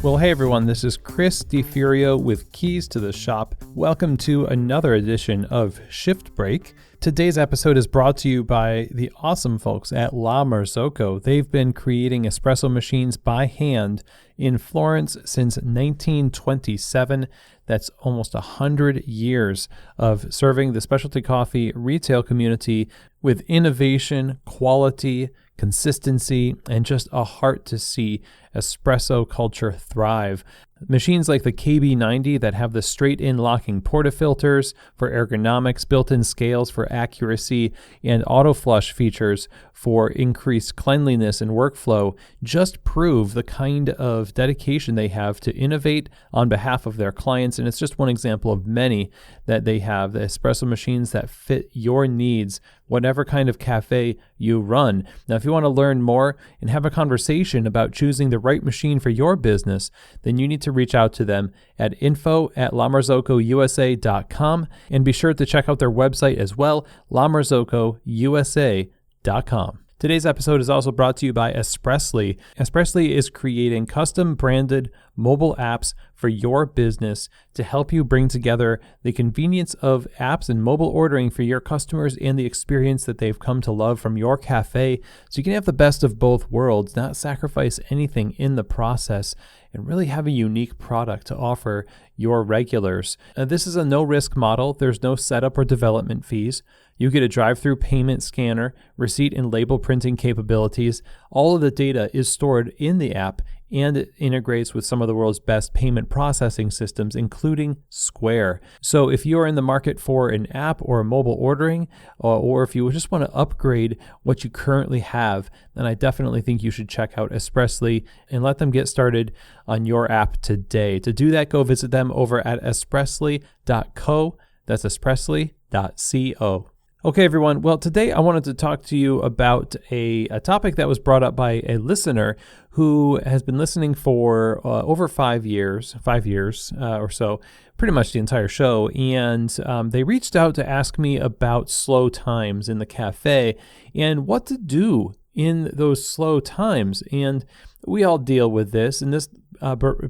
Well, hey everyone, this is Chris DiFurio with Keys to the Shop. Welcome to another edition of Shift Break. Today's episode is brought to you by the awesome folks at La Marzocco. They've been creating espresso machines by hand in Florence since 1927. That's almost 100 years of serving the specialty coffee retail community with innovation, quality, consistency, and just a heart to see espresso culture thrive. Machines like the KB90 that have the straight-in locking portafilters for ergonomics, built-in scales for accuracy, and auto-flush features for increased cleanliness and workflow just prove the kind of dedication they have to innovate on behalf of their clients. And it's just one example of many that they have, the espresso machines that fit your needs, whatever kind of cafe you run. Now, if you want to learn more and have a conversation about choosing the right machine for your business, then you need to reach out to them at info@lamarzocousa.com, and be sure to check out their website as well, lamarzocousa.com. Today's episode is also brought to you by Espressly. Espressly is creating custom branded mobile apps for your business to help you bring together the convenience of apps and mobile ordering for your customers and the experience that they've come to love from your cafe, so you can have the best of both worlds, not sacrifice anything in the process, and really have a unique product to offer your regulars. This is a no-risk model. There's no setup or development fees. You get a drive-through payment scanner, receipt and label printing capabilities. All of the data is stored in the app, and it integrates with some of the world's best payment processing systems, including Square. So if you're in the market for an app or a mobile ordering, or if you just want to upgrade what you currently have, then I definitely think you should check out Espressly and let them get started on your app today. To do that, go visit them over at espressly.co. That's espressly.co. Okay, everyone. Well, today I wanted to talk to you about a topic that was brought up by a listener who has been listening for over 5 years or so, pretty much the entire show. And they reached out to ask me about slow times in the cafe and what to do in those slow times. And we all deal with this. And this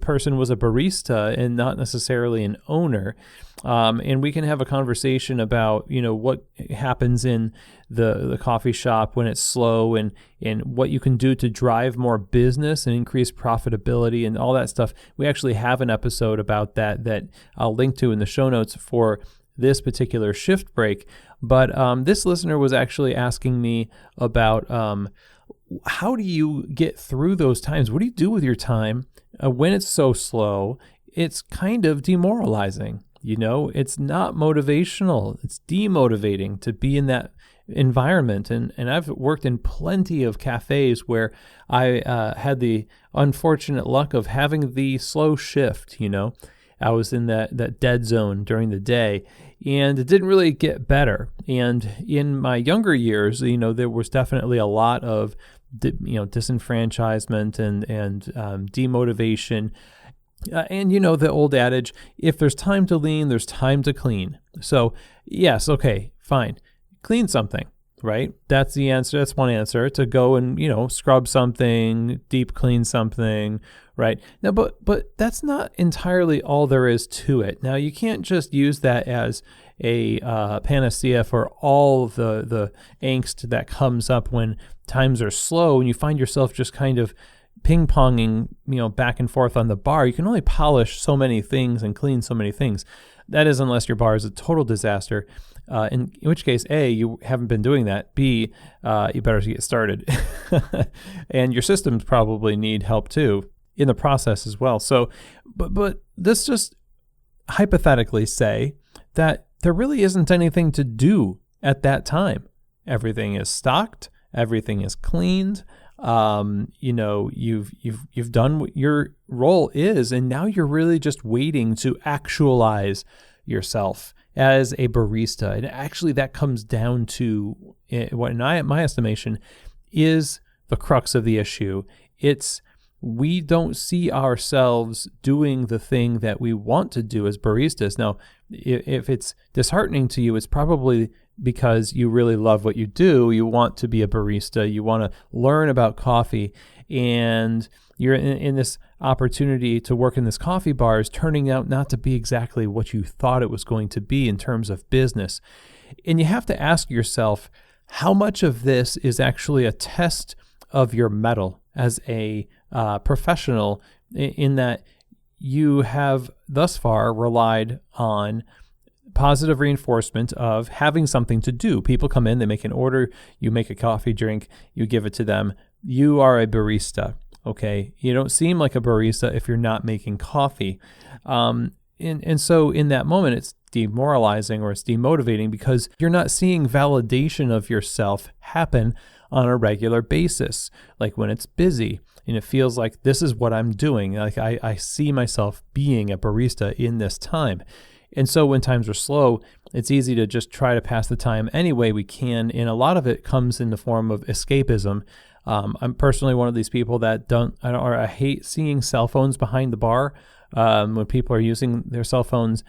person was a barista and not necessarily an owner. And we can have a conversation about, what happens in the coffee shop when it's slow and what you can do to drive more business and increase profitability and all that stuff. We actually have an episode about that I'll link to in the show notes for this particular shift break. But this listener was actually asking me about how do you get through those times? What do you do with your time when it's so slow? It's kind of demoralizing. It's not motivational. It's demotivating to be in that environment. And I've worked in plenty of cafes where I had the unfortunate luck of having the slow shift. I was in that dead zone during the day, and it didn't really get better. And in my younger years, there was definitely a lot of disenfranchisement and demotivation. And the old adage, if there's time to lean, there's time to clean. So yes, okay, fine. Clean something, right? That's the answer. That's one answer, to go and, scrub something, deep clean something, right? Now, but that's not entirely all there is to it. Now, you can't just use that as a panacea for all of the angst that comes up when times are slow and you find yourself just kind of ping-ponging, back and forth on the bar. You can only polish so many things and clean so many things. That is, unless your bar is a total disaster, in which case, A, you haven't been doing that. B, you better get started. And your systems probably need help too in the process as well. So, but this just hypothetically say that there really isn't anything to do at that time. Everything is stocked. Everything is cleaned. You've done what your role is, and now you're really just waiting to actualize yourself as a barista. And actually that comes down to what in my estimation is the crux of the issue. It's we don't see ourselves doing the thing that we want to do as baristas. Now, if it's disheartening to you, it's probably because you really love what you do. You want to be a barista. You want to learn about coffee. And you're in this opportunity to work in this coffee bar is turning out not to be exactly what you thought it was going to be in terms of business. And you have to ask yourself, how much of this is actually a test of your mettle as a professional, in that you have thus far relied on positive reinforcement of having something to do. People come in, they make an order, you make a coffee drink, you give it to them. You are a barista, okay? You don't seem like a barista if you're not making coffee. And so in that moment, it's demoralizing or it's demotivating because you're not seeing validation of yourself happen on a regular basis. Like when it's busy and it feels like this is what I'm doing. Like I see myself being a barista in this time. And so when times are slow, it's easy to just try to pass the time any way we can. And a lot of it comes in the form of escapism. I'm personally one of these people that I hate seeing cell phones behind the bar. When people are using their cell phones,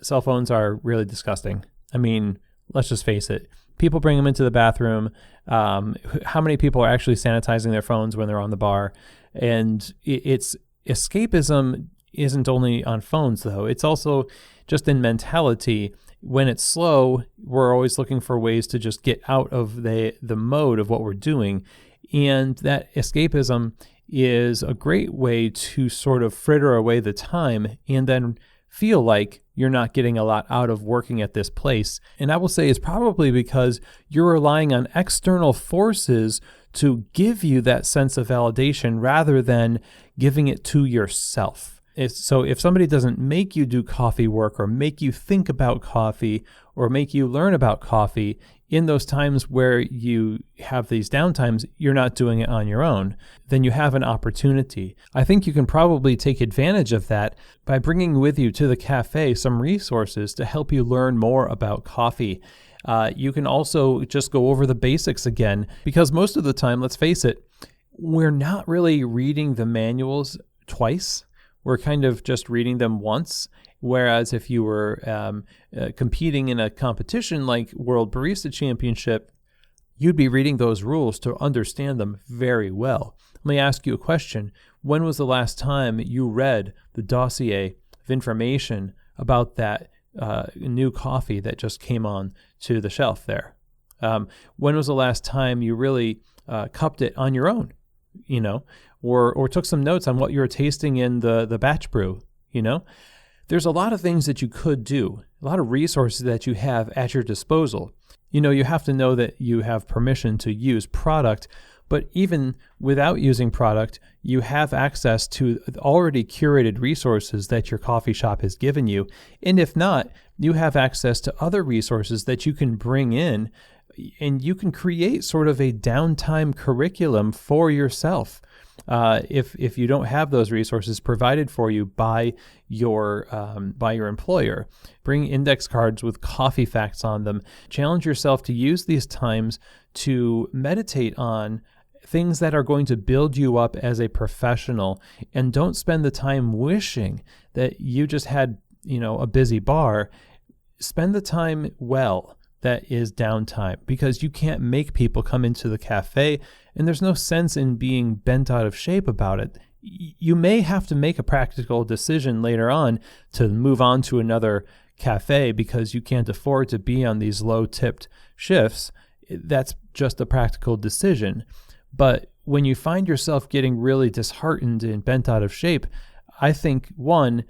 cell phones are really disgusting. I mean, let's just face it. People bring them into the bathroom. How many people are actually sanitizing their phones when they're on the bar? And it's escapism isn't only on phones, though. It's also just in mentality. When it's slow, we're always looking for ways to just get out of the mode of what we're doing. And that escapism is a great way to sort of fritter away the time and then feel like you're not getting a lot out of working at this place. And I will say it's probably because you're relying on external forces to give you that sense of validation rather than giving it to yourself. So if somebody doesn't make you do coffee work or make you think about coffee or make you learn about coffee in those times where you have these downtimes, you're not doing it on your own, then you have an opportunity. I think you can probably take advantage of that by bringing with you to the cafe some resources to help you learn more about coffee. You can also just go over the basics again, because most of the time, let's face it, we're not really reading the manuals twice. We're kind of just reading them once. Whereas if you were competing in a competition like World Barista Championship, you'd be reading those rules to understand them very well. Let me ask you a question. When was the last time you read the dossier of information about that new coffee that just came on to the shelf there? When was the last time you really cupped it on your own, or took some notes on what you were tasting in the batch brew, There's a lot of things that you could do, a lot of resources that you have at your disposal. You have to know that you have permission to use product, but even without using product, you have access to already curated resources that your coffee shop has given you. And if not, you have access to other resources that you can bring in, and you can create sort of a downtime curriculum for yourself. If you don't have those resources provided for you by your employer, bring index cards with coffee facts on them. Challenge yourself to use these times to meditate on things that are going to build you up as a professional, and don't spend the time wishing that you just had, a busy bar. Spend the time well. That is downtime, because you can't make people come into the cafe, and there's no sense in being bent out of shape about it. You may have to make a practical decision later on to move on to another cafe because you can't afford to be on these low-tipped shifts. That's just a practical decision. But when you find yourself getting really disheartened and bent out of shape, I think, one,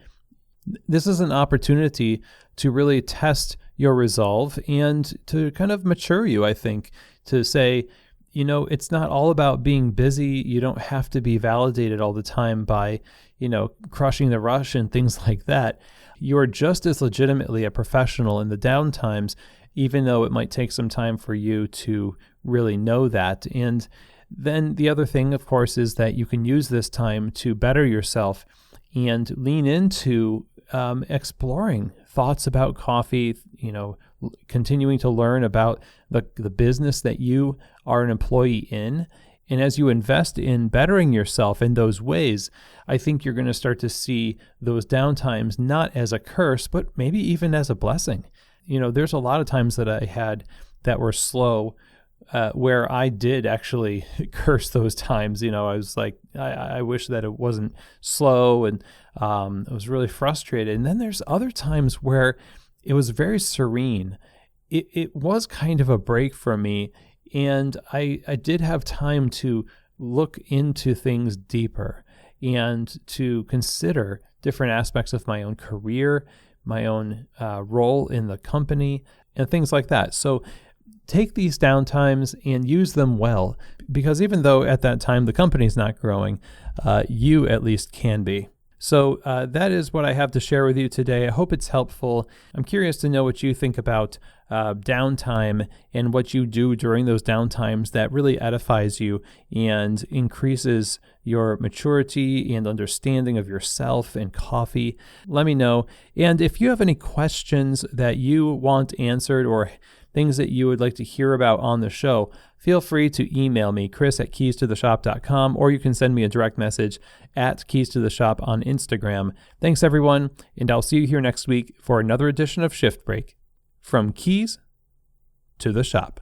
this is an opportunity to really test your resolve and to kind of mature you, I think, to say, it's not all about being busy. You don't have to be validated all the time by, crushing the rush and things like that. You are just as legitimately a professional in the downtimes, even though it might take some time for you to really know that. And then the other thing, of course, is that you can use this time to better yourself and lean into exploring thoughts about coffee, continuing to learn about the business that you are an employee in. And as you invest in bettering yourself in those ways, I think you're going to start to see those downtimes not as a curse, but maybe even as a blessing. there's a lot of times that I had that were slow, where I did actually curse those times. I was like, I wish that it wasn't slow, and I was really frustrated. And then there's other times where it was very serene. It was kind of a break for me, and I did have time to look into things deeper and to consider different aspects of my own career, my own role in the company, and things like that. So take these downtimes and use them well, because even though at that time the company's not growing, you at least can be. So that is what I have to share with you today. I hope it's helpful. I'm curious to know what you think about downtime and what you do during those downtimes that really edifies you and increases your maturity and understanding of yourself and coffee. Let me know. And if you have any questions that you want answered or things that you would like to hear about on the show, feel free to email me, chris@keystotheshop.com, or you can send me a direct message at Keys to the Shop on Instagram. Thanks, everyone, and I'll see you here next week for another edition of Shift Break, from Keys to the Shop.